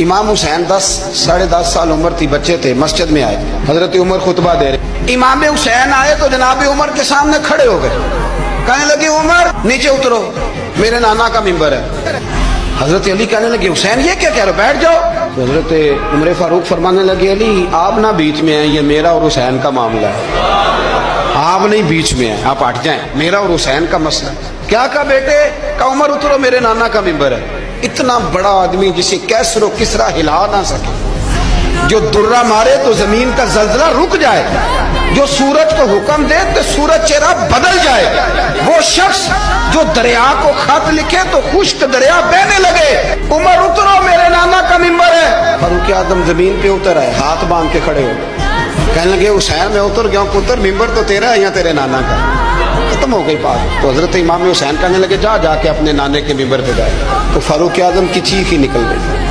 इमाम हुसैन 10-10.5 साल उम्र थी, बच्चे थे, मस्जिद में आए। हजरत उमर खुतबा दे रहे, इमाम हुसैन आए तो जनाब उमर के सामने खड़े हो गए। कहने लगे उमर नीचे उतरो, मेरे नाना का मिंबर है। हजरत अली कहने लगे हुसैन ये क्या कह रहे हो, बैठ जाओ। तो हजरत उमर फारूक फरमाने लगे अली आप ना बीच में हैं, ये मेरा और हुसैन का मामला है, आप नहीं बीच में हैं, आप हट जाएं, मेरा और हुसैन का मसला। क्या कहा बेटे? का उमर उतरो, मेरे नाना का मिंबर है। इतना बड़ा आदमी जिसे कैसरो किसरा हिला ना सके, जो दुर्रा मारे तो जमीन का जलजला रुक जाए, जो सूरज को हुक्म दे तो सूरज चेहरा बदल जाए, वो शख्स जो दरिया को खत लिखे तो खुश्क दरिया बहने लगे। उमर उतरो, मेरे नाना का मिंबर है। फारूक आजम जमीन पे उतर आए, हाथ बांध के खड़े हो, कहने लगे हुसैन मैं उतर गया, पुत्र मिंबर तो तेरा है या तेरे नाना का। खत्म हो गई बात। तो हजरत इमाम हुसैन कहने लगे जा जाके अपने नाने के मिंबर पे जाए। तो फारूक आजम की चीख ही निकल गई।